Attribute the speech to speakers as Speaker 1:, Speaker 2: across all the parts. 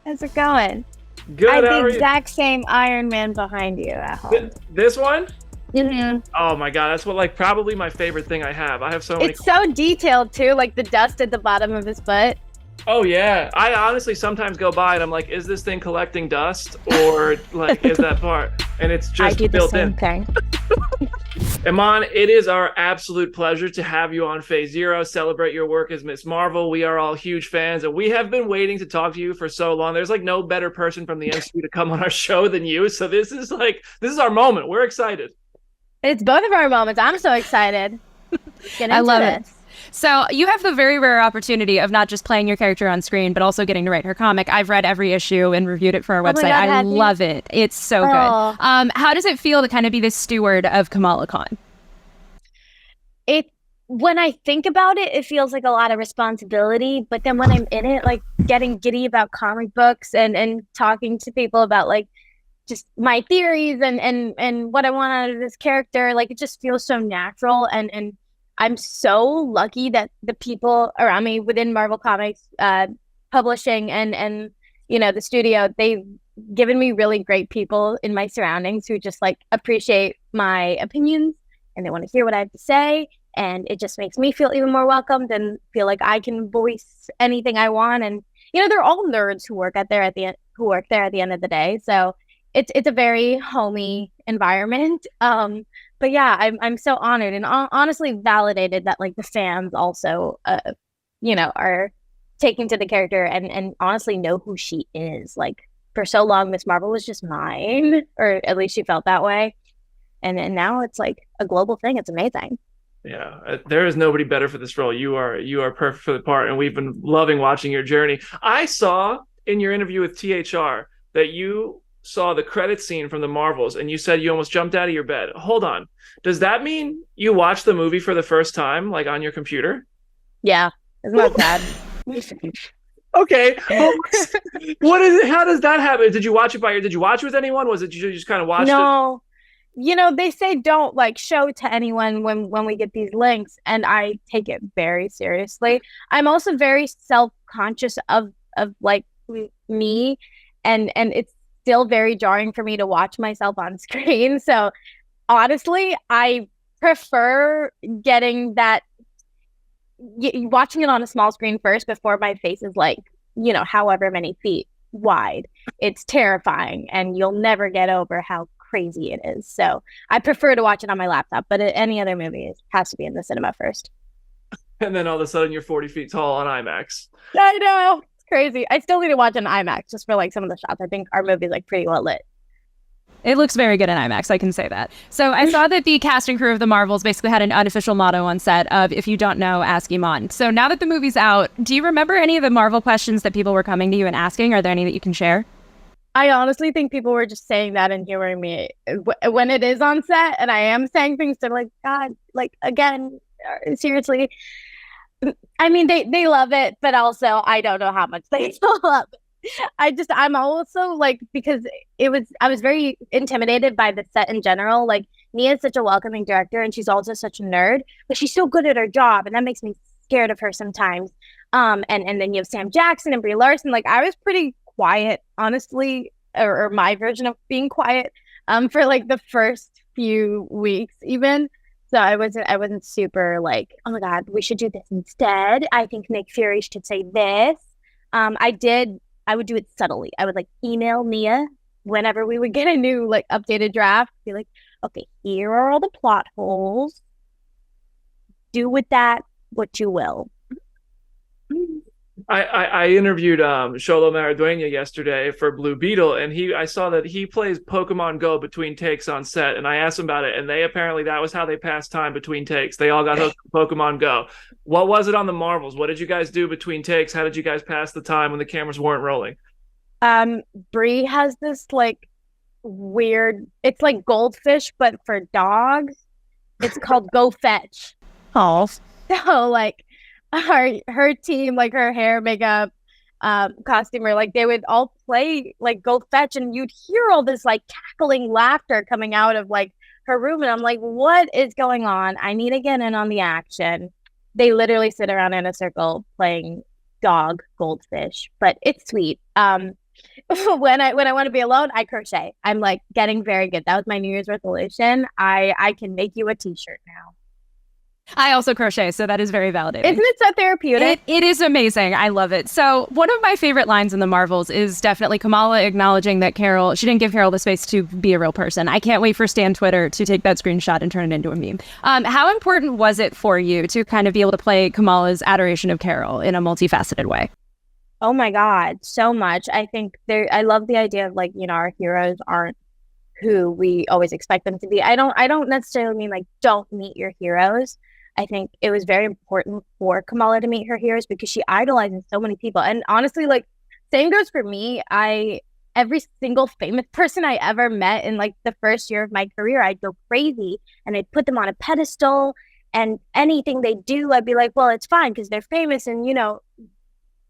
Speaker 1: How's it going?
Speaker 2: Good.
Speaker 1: I have
Speaker 2: How
Speaker 1: the
Speaker 2: are you?
Speaker 1: exact same Iron Man behind you at home.
Speaker 2: This one?
Speaker 1: hmm
Speaker 2: Oh my god, that's probably my favorite thing I have. I have so many.
Speaker 1: It's so detailed too, like the dust at the bottom of his butt.
Speaker 2: Oh yeah, I honestly sometimes go by and I'm like, is this thing collecting dust or like is that part? And it's
Speaker 1: I
Speaker 2: just
Speaker 1: do the
Speaker 2: built
Speaker 1: same
Speaker 2: in.
Speaker 1: thing.
Speaker 2: Iman, it is our absolute pleasure to have you on Phase Zero. Celebrate your work as Miss Marvel. We are all huge fans, and we have been waiting to talk to you for so long. There's like no better person from the MCU to come on our show than you. So this is our moment. We're excited.
Speaker 1: It's both of our moments. I'm so excited. Get into
Speaker 3: I love it.
Speaker 1: this.
Speaker 3: So you have the very rare opportunity of not just playing your character on screen, but also getting to write her comic. I've read every issue and reviewed it for our
Speaker 1: my
Speaker 3: website.
Speaker 1: God,
Speaker 3: I
Speaker 1: have you?
Speaker 3: love it. It's so
Speaker 1: Oh.
Speaker 3: good. How does it feel to kind of be the steward of Kamala Khan?
Speaker 1: When I think about it, it feels like a lot of responsibility. But then when I'm in it, like getting giddy about comic books and talking to people about like just my theories and what I want out of this character, like it just feels so natural. And I'm so lucky that the people around me within Marvel Comics, publishing and the studio, they've given me really great people in my surroundings who just like appreciate my opinions and they want to hear what I have to say. And it just makes me feel even more welcomed and feel like I can voice anything I want. And they're all nerds who work there at the end of the day. So it's a very homey environment. But yeah, I'm so honored and honestly validated that like the fans also are taking to the character and honestly know who she is. Like for so long, Miss Marvel was just mine, or at least she felt that way. And now it's like a global thing. It's amazing.
Speaker 2: Yeah, there is nobody better for this role. You are perfect for the part, and we've been loving watching your journey. I saw in your interview with THR that you saw the credit scene from the Marvels, and you said you almost jumped out of your bed. Hold on, does that mean you watched the movie for the first time, like on your computer?
Speaker 1: Yeah, it's not bad.
Speaker 2: Okay, well, what is it? How does that happen? Did you watch it Did you watch it with anyone? Was it you just kind of watched it?
Speaker 1: No. They say don't like show to anyone when we get these links, and I take it very seriously. I'm also very self-conscious of like me, and it's still very jarring for me to watch myself on screen. So honestly, I prefer getting that watching it on a small screen first before my face is like, however many feet wide. It's terrifying, and you'll never get over how crazy it is. So I prefer to watch it on my laptop, but any other movie it has to be in the cinema first.
Speaker 2: And then all of a sudden you're 40 feet tall on IMAX.
Speaker 1: I know, it's crazy. I still need to watch an IMAX just for like some of the shots. I think our movie's like pretty well lit.
Speaker 3: It looks very good in IMAX, I can say that. So I saw that the cast and crew of the Marvels basically had an unofficial motto on set of, if you don't know, ask Iman. So now that the movie's out, do you remember any of the Marvel questions that people were coming to you and asking? Are there any that you can share?
Speaker 1: I honestly think people were just saying that and humoring me when it is on set, and I am saying things to like, God, like again, seriously. I mean, they love it, but also I don't know how much they love it. I'm also like, because I was very intimidated by the set in general. Like Nia is such a welcoming director, and she's also such a nerd, but she's so good at her job, and that makes me scared of her sometimes. And then you have Sam Jackson and Brie Larson. Like I was pretty quiet, honestly, or my version of being quiet, for like the first few weeks even. So I wasn't super like, oh my God, we should do this instead. I think Nick Fury should say this. I would do it subtly. I would like email Nia whenever we would get a new like updated draft, be like, okay, here are all the plot holes. Do with that what you will.
Speaker 2: I interviewed Sholo Maridueña yesterday for Blue Beetle, and I saw that he plays Pokemon Go between takes on set, and I asked him about it, and that was how they passed time between takes. They all got hooked to Pokemon Go. What was it on the Marvels? What did you guys do between takes? How did you guys pass the time when the cameras weren't rolling?
Speaker 1: Brie has this like weird, it's like Goldfish but for dogs. It's called Go Fetch.
Speaker 3: Oh,
Speaker 1: So like her team, like her hair, makeup, costumer, like they would all play like Go Fetch, and you'd hear all this like cackling laughter coming out of like her room, and I'm like, what is going on? I need to get in on the action. They literally sit around in a circle playing dog Goldfish, but it's sweet. when I want to be alone, I crochet. I'm like getting very good. That was my New Year's resolution. I can make you a t-shirt now.
Speaker 3: I also crochet, so that is very validating.
Speaker 1: Isn't it so therapeutic?
Speaker 3: It is amazing. I love it. So one of my favorite lines in the Marvels is definitely Kamala acknowledging that she didn't give Carol the space to be a real person. I can't wait for Stan Twitter to take that screenshot and turn it into a meme. How important was it for you to kind of be able to play Kamala's adoration of Carol in a multifaceted way?
Speaker 1: Oh my God, so much. I think I love the idea of like, our heroes aren't who we always expect them to be. I don't necessarily mean like don't meet your heroes. I think it was very important for Kamala to meet her heroes because she idolizes so many people. And honestly, like, same goes for me. Every single famous person I ever met in like the first year of my career, I'd go crazy and I'd put them on a pedestal, and anything they do, I'd be like, well, it's fine because they're famous and,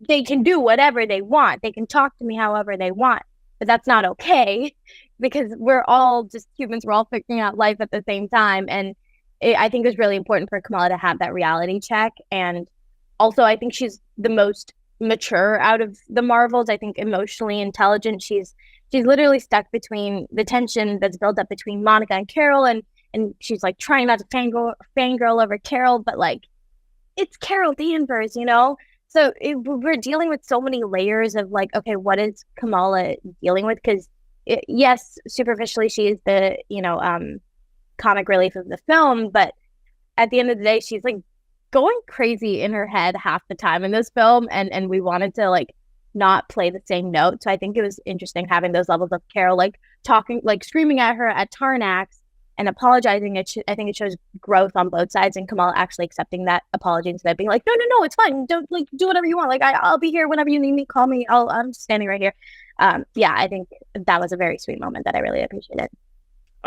Speaker 1: they can do whatever they want. They can talk to me however they want, but that's not okay because we're all just humans. We're all figuring out life at the same time. And I think it was really important for Kamala to have that reality check. And also, I think she's the most mature out of the Marvels. I think emotionally intelligent. She's literally stuck between the tension that's built up between Monica and Carol, and she's like trying not to fangirl over Carol, but like it's Carol Danvers, So we're dealing with so many layers of like, okay, what is Kamala dealing with? Because yes, superficially she is the comic relief of the film, but at the end of the day she's like going crazy in her head half the time in this film, and we wanted to like not play the same note. So I think it was interesting having those levels of Carol like talking, like screaming at her at Tarnax and apologizing. I think it shows growth on both sides, and Kamala actually accepting that apology instead of being like, no, it's fine, don't like do whatever you want, like I'll be here whenever you need me, call me, I'm standing right here. I think that was a very sweet moment that I really appreciated.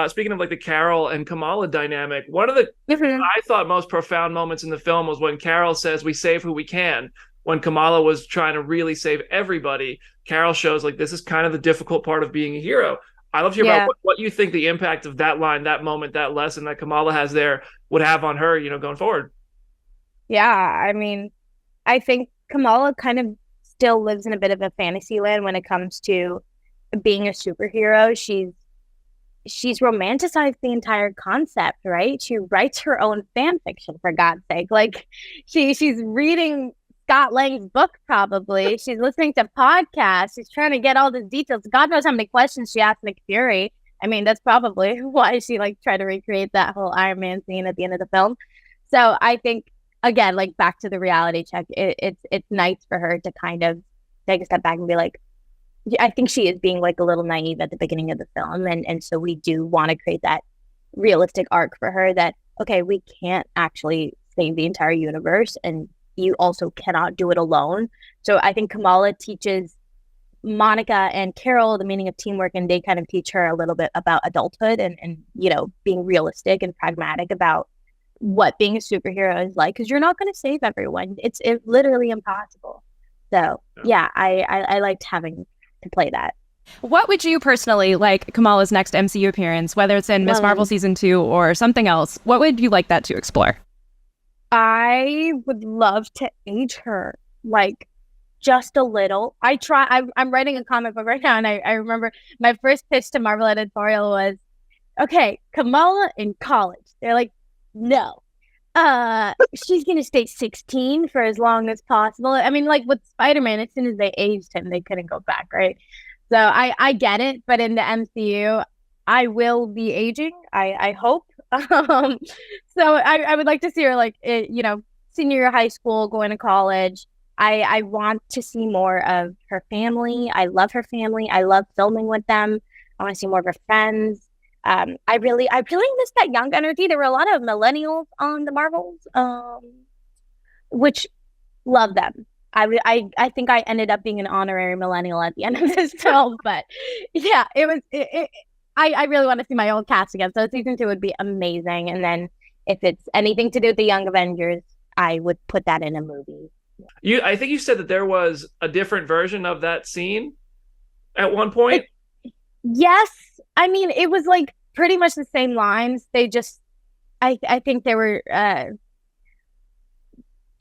Speaker 2: Speaking of like the Carol and Kamala dynamic, one of the I thought most profound moments in the film was when Carol says we save who we can. When Kamala was trying to really save everybody, Carol shows like this is kind of the difficult part of being a hero. I'd love to hear about what you think the impact of that line, that moment, that lesson that Kamala has there would have on her, going forward.
Speaker 1: Yeah, I mean, I think Kamala kind of still lives in a bit of a fantasy land when it comes to being a superhero. She's romanticized the entire concept, right? She writes her own fan fiction, for God's sake. Like she's reading Scott Lang's book, probably. She's listening to podcasts. She's trying to get all the details. God knows how many questions she asked Nick Fury. I mean, that's probably why she like tried to recreate that whole Iron Man scene at the end of the film. So I think, again, like back to the reality check, it's nice for her to kind of take a step back and be like, I think she is being like a little naive at the beginning of the film. And so we do want to create that realistic arc for her that, okay, we can't actually save the entire universe, and you also cannot do it alone. So I think Kamala teaches Monica and Carol the meaning of teamwork, and they kind of teach her a little bit about adulthood and being realistic and pragmatic about what being a superhero is like, because you're not going to save everyone. It's literally impossible. So yeah, I liked having to play that.
Speaker 3: What would you personally like Kamala's next MCU appearance, whether it's in Ms. Marvel season 2 or something else? What would you like that to explore?
Speaker 1: I would love to age her like just a little. I'm writing a comic book right now, and I remember my first pitch to Marvel editorial was, okay, Kamala in college. They're like, no. She's gonna stay 16 for as long as possible. I mean, like with Spider-Man, as soon as they aged him, they couldn't go back, right? So I get it, but in the MCU, I will be aging. I hope. So I would like to see her like senior year of high school, going to college. I want to see more of her family. I love her family. I love filming with them. I want to see more of her friends. I really miss that young energy. There were a lot of millennials on the Marvels, which love them. I think I ended up being an honorary millennial at the end of this film, but yeah, it was. I really want to see my old cast again. So season 2 would be amazing. And then if it's anything to do with the Young Avengers, I would put that in a movie.
Speaker 2: I think you said that there was a different version of that scene at one point.
Speaker 1: Yes. I mean, it was like pretty much the same lines. They just, I think they were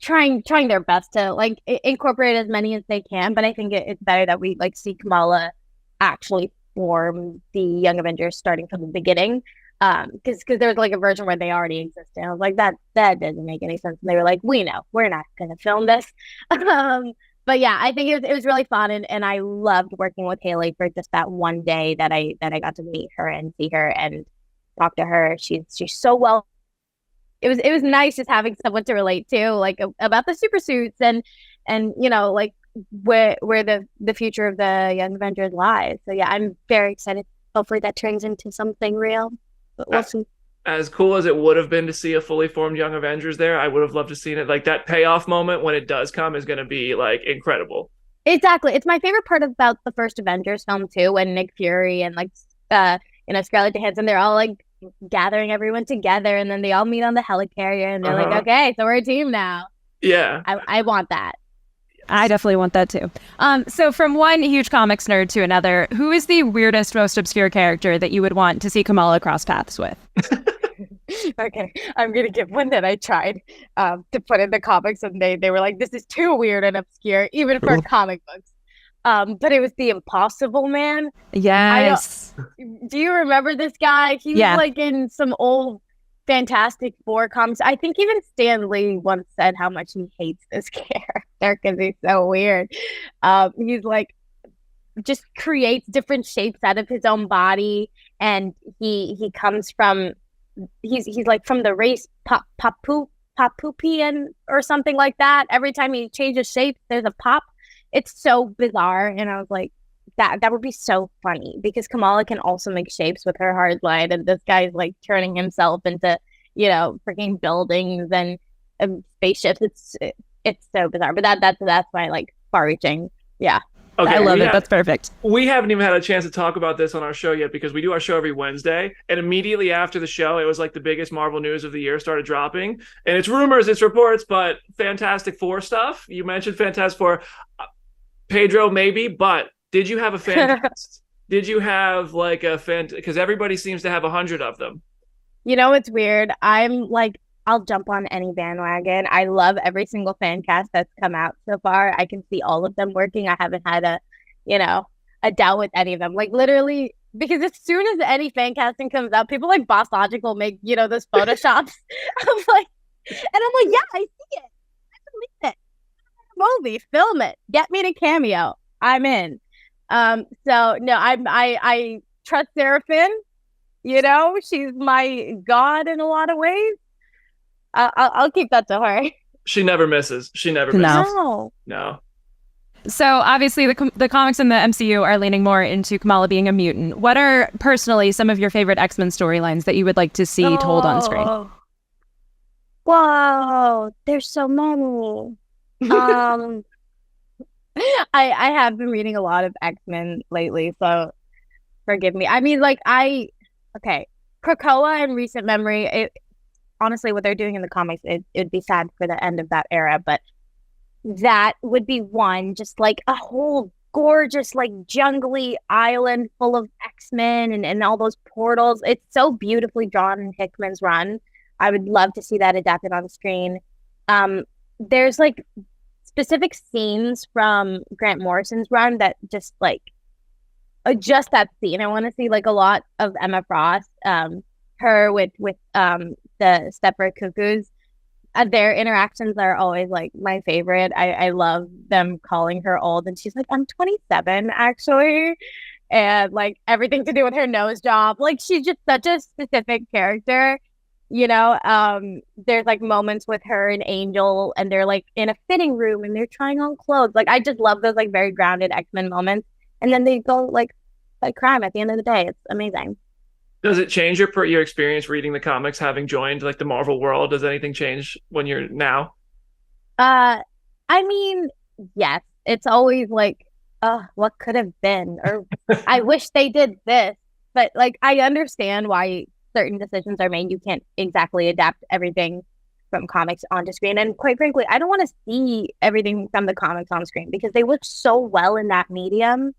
Speaker 1: trying their best to like incorporate as many as they can. But I think it's better that we like see Kamala actually form the Young Avengers starting from the beginning. Because there's like a version where they already existed. I was like, that doesn't make any sense. And they were like, we know we're not gonna film this. But yeah, I think it was really fun, and I loved working with Haley for just that one day that I got to meet her and see her and talk to her. She's so well. It was nice just having someone to relate to, like about the super suits and you know, like where the future of the Young Avengers lies. So yeah, I'm very excited. Hopefully that turns into something real. But we'll see.
Speaker 2: As cool as it would have been to see a fully formed Young Avengers there, I would have loved to seen it. Like that payoff moment when it does come is going to be like incredible.
Speaker 1: Exactly. It's my favorite part about the first Avengers film too, when Nick Fury and like you know, Scarlett Johansson, they're all like gathering everyone together, and then they all meet on the helicarrier, and they're like, okay, so we're a team now.
Speaker 2: Yeah.
Speaker 1: I want that.
Speaker 3: I definitely want that too. So from one huge comics nerd to another, who is the weirdest, most obscure character that you would want to see Kamala cross paths with?
Speaker 1: Okay, I'm gonna give one that I tried to put in the comics, and they were like, this is too weird and obscure, even for comic books. But it was the Impossible Man.
Speaker 3: Yes.
Speaker 1: Do you remember this guy? He was like in some old Fantastic Four comics. I think even Stan Lee once said how much he hates this character because he's so weird. He's like just creates different shapes out of his own body, and he comes from he's like from the race Papupian or something like that. Every time he changes shapes, there's a pop. It's so bizarre, and I was like, that would be so funny because Kamala can also make shapes with her hard line, and this guy's like turning himself into, you know, freaking buildings and spaceships. It's so bizarre, but that's my like far-reaching. Yeah.
Speaker 2: Okay,
Speaker 3: I love it. That's perfect.
Speaker 2: We haven't even had a chance to talk about this on our show yet because we do our show every Wednesday. And immediately after the show, it was like the biggest Marvel news of the year started dropping. And it's rumors, it's reports, but Fantastic Four stuff. You mentioned Fantastic Four. Pedro, maybe, but did you have a fan cast? Did you have like a fan? Because everybody seems to have 100 of them.
Speaker 1: You know, it's weird. I'm like, I'll jump on any bandwagon. I love every single fan cast that's come out so far. I can see all of them working. I haven't had a doubt with any of them. Like literally, because as soon as any fan casting comes out, people like Boss Logic will make, you know, those photoshops. I'm like, yeah, I see it. I believe it. Movie, film it. Get me to cameo. I'm in. So no, I trust Seraphin. You know, she's my god in a lot of ways. I'll keep that to her.
Speaker 2: She never misses. No.
Speaker 3: So obviously the comics and the MCU are leaning more into Kamala being a mutant. What are personally some of your favorite X-Men storylines that you would like to see told on screen?
Speaker 1: Whoa, there's so many. I have been reading a lot of X-Men lately, so forgive me. I mean, like Krakoa in recent memory, honestly, what they're doing in the comics, it'd be sad for the end of that era, but that would be one. Just like a whole gorgeous, like jungly island full of X-Men and all those portals. It's so beautifully drawn in Hickman's run. I would love to see that adapted on screen. There's like specific scenes from Grant Morrison's run that just like just that scene. I want to see like a lot of Emma Frost, her with the Stepford Cuckoos. Their interactions are always like my favorite. I love them calling her old, and she's like, I'm 27 actually, and like everything to do with her nose job. Like she's just such a specific character, you know. There's like moments with her and Angel, and they're like in a fitting room and they're trying on clothes. Like I just love those like very grounded X-Men moments, and then they go like fight crime at the end of the day. It's amazing.
Speaker 2: Does it change your experience reading the comics, having joined like the Marvel world? Does anything change when you're now?
Speaker 1: I mean, yes. It's always like, what could have been, or I wish they did this. But like, I understand why certain decisions are made. You can't exactly adapt everything from comics onto screen. And quite frankly, I don't want to see everything from the comics on screen because they work so well in that medium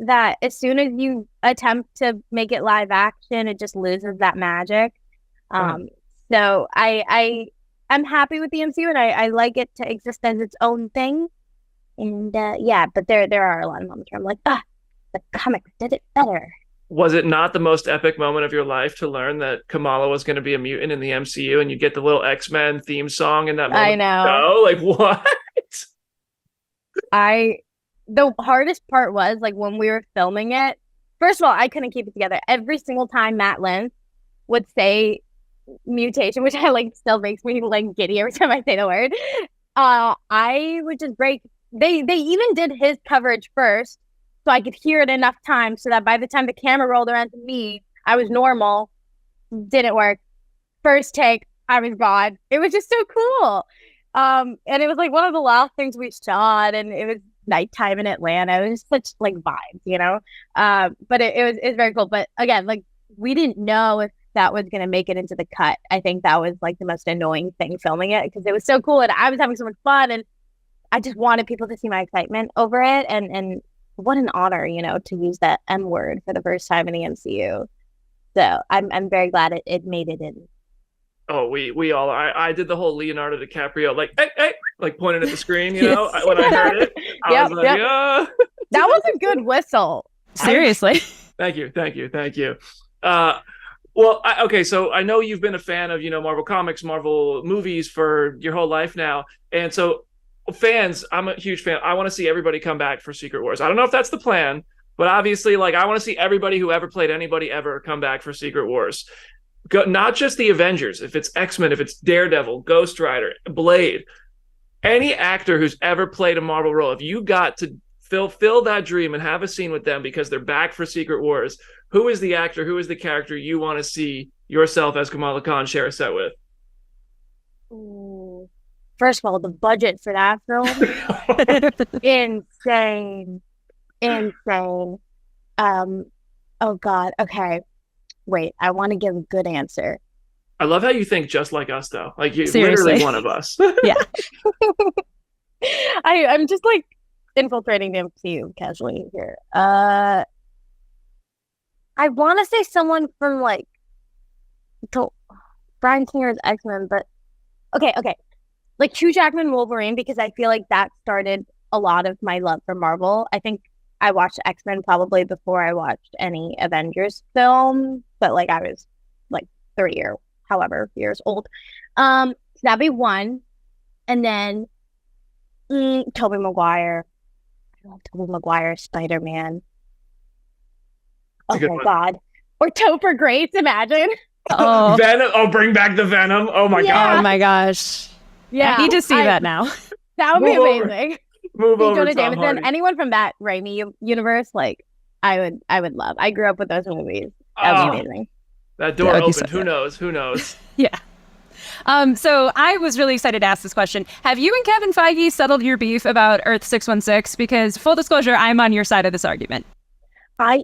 Speaker 1: that as soon as you attempt to make it live action, it just loses that magic. So I I'm happy with the MCU, and I like it to exist as its own thing. And yeah, but there are a lot of moments where I'm like, the comics did it better.
Speaker 2: Was it not the most epic moment of your life to learn that Kamala was going to be a mutant in the MCU, and you get the little X-Men theme song in that moment?
Speaker 1: I know.
Speaker 2: Oh, like what?
Speaker 1: The hardest part was like when we were filming it. First of all, I couldn't keep it together. Every single time Matt Lynch would say mutation, which I like still makes me like giddy every time I say the word. I would just break. They even did his coverage first, so I could hear it enough times so that by the time the camera rolled around to me, I was normal. Didn't work. First take, I was gone. It was just so cool. And it was like one of the last things we shot, and it was nighttime in Atlanta. It was such like vibes, you know. But it was very cool. But again, like we didn't know if that was gonna make it into the cut. I think that was like the most annoying thing filming it, because it was so cool and I was having so much fun, and I just wanted people to see my excitement over it. And what an honor, you know, to use that M word for the first time in the MCU. So I'm very glad it made it in.
Speaker 2: Oh, we all. I did the whole Leonardo DiCaprio like hey, like pointing at the screen. You know, when I heard it, I was like, yeah.
Speaker 1: That was a good whistle.
Speaker 3: Seriously.
Speaker 2: Thank you. Well, okay, so I know you've been a fan of, you know, Marvel Comics, Marvel movies for your whole life now, and so fans, I'm a huge fan. I want to see everybody come back for Secret Wars. I don't know if that's the plan, but obviously, like, I want to see everybody who ever played anybody ever come back for Secret Wars. Not just the Avengers, if it's X-Men, if it's Daredevil, Ghost Rider, Blade, any actor who's ever played a Marvel role, if you got to fill that dream and have a scene with them because they're back for Secret Wars, who is the actor, who is the character you want to see yourself as Kamala Khan share a set with?
Speaker 1: First of all, the budget for that film, insane. Oh God. Okay. Wait, I want to give a good answer.
Speaker 2: I love how you think just like us, though. Like you're
Speaker 3: Seriously.
Speaker 2: literally one of us.
Speaker 3: Yeah.
Speaker 1: I'm just like infiltrating the MCU casually here. I want to say someone from like Brian Singer's X-Men, but okay. Like Hugh Jackman Wolverine, because I feel like that started a lot of my love for Marvel. I think I watched X-Men probably before I watched any Avengers film, but like I was like 30 or however years old. So that'd be one. And then Tobey Maguire. I love Tobey Maguire, Spider-Man. Oh my God. Or Topher Grace, imagine.
Speaker 3: Oh.
Speaker 2: Venom. Oh, bring back the Venom. Oh my God.
Speaker 3: Oh my gosh.
Speaker 1: Yeah.
Speaker 3: I need to see that now.
Speaker 1: That would be amazing.
Speaker 2: Move over,
Speaker 1: Jonah
Speaker 2: Tom
Speaker 1: Jameson,
Speaker 2: Hardy.
Speaker 1: anyone from that Raimi universe, like I would love. I grew up with those movies. That would be amazing.
Speaker 2: That door
Speaker 3: That would be
Speaker 2: opened.
Speaker 3: so
Speaker 2: Who knows? Who knows?
Speaker 3: Yeah. So I was really excited to ask this question. Have you and Kevin Feige settled your beef about Earth 616? Because full disclosure, I'm on your side of this argument.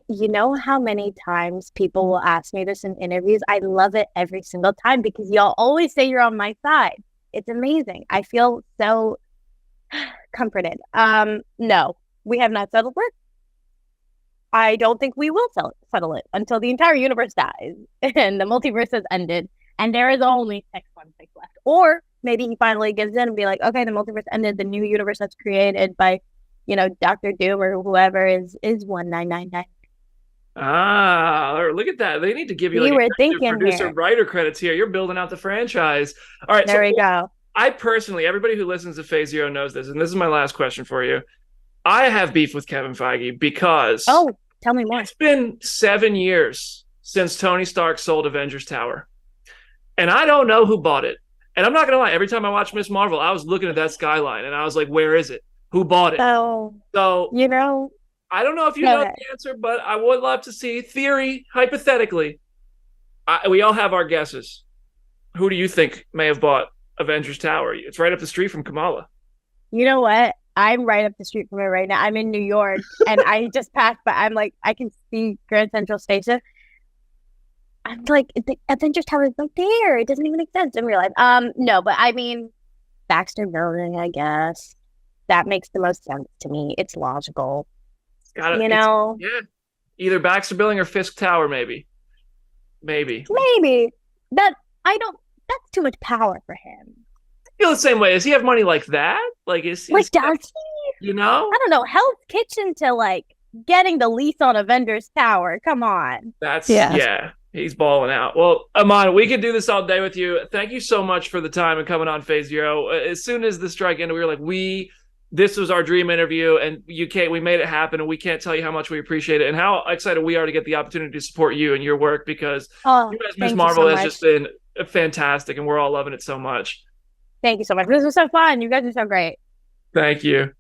Speaker 1: You know how many times people will ask me this in interviews? I love it every single time because y'all always say you're on my side. It's amazing. I feel so comforted. No, we have not settled it. I don't think we will settle it until the entire universe dies and the multiverse has ended and there is only 616 left. Or maybe he finally gives in and be like, okay, the multiverse ended, the new universe that's created by, you know, Dr. Doom or whoever is 1999.
Speaker 2: Look at that. They need to give you
Speaker 1: We
Speaker 2: like
Speaker 1: were thinking
Speaker 2: producer
Speaker 1: here.
Speaker 2: writer credits here. You're building out the franchise. All right.
Speaker 1: There we go.
Speaker 2: I personally, everybody who listens to Phase Zero knows this, and this is my last question for you. I have beef with Kevin Feige because
Speaker 1: Tell me more.
Speaker 2: it's been 7 years since Tony Stark sold Avengers Tower. And I don't know who bought it. And I'm not going to lie, every time I watch Ms. Marvel, I was looking at that skyline and I was like, where is it? Who bought it? So,
Speaker 1: you know,
Speaker 2: I don't know if you know the answer, but I would love to see theory, hypothetically. We all have our guesses. Who do you think may have bought Avengers Tower? It's right up the street from Kamala.
Speaker 1: You know what? I'm right up the street from it right now. I'm in New York and I just passed, but I'm like, I can see Grand Central Station. I'm like, the Avengers Tower is right there. It doesn't even make sense in real life. No, but I mean, Baxter Building, I guess. That makes the most sense to me. It's logical. You know?
Speaker 2: Yeah. Either Baxter Building or Fisk Tower, maybe. Maybe.
Speaker 1: That's too much power for him.
Speaker 2: feel the same way. Does he have money like that? Like,
Speaker 1: Like, does he?
Speaker 2: you know?
Speaker 1: I don't know. Hell's Kitchen to like getting the lease on Avengers Tower. Come on.
Speaker 2: That's
Speaker 3: Yeah.
Speaker 2: yeah. He's balling out. Well, Iman, we could do this all day with you. Thank you so much for the time and coming on Phase Zero. As soon as the strike ended, we were like, this was our dream interview, and we made it happen, and we can't tell you how much we appreciate it and how excited we are to get the opportunity to support you and your work, because you as Ms. Marvel has just been fantastic, and we're all loving it so much.
Speaker 1: Thank you so much. This was so fun. You guys are so great.
Speaker 2: Thank you.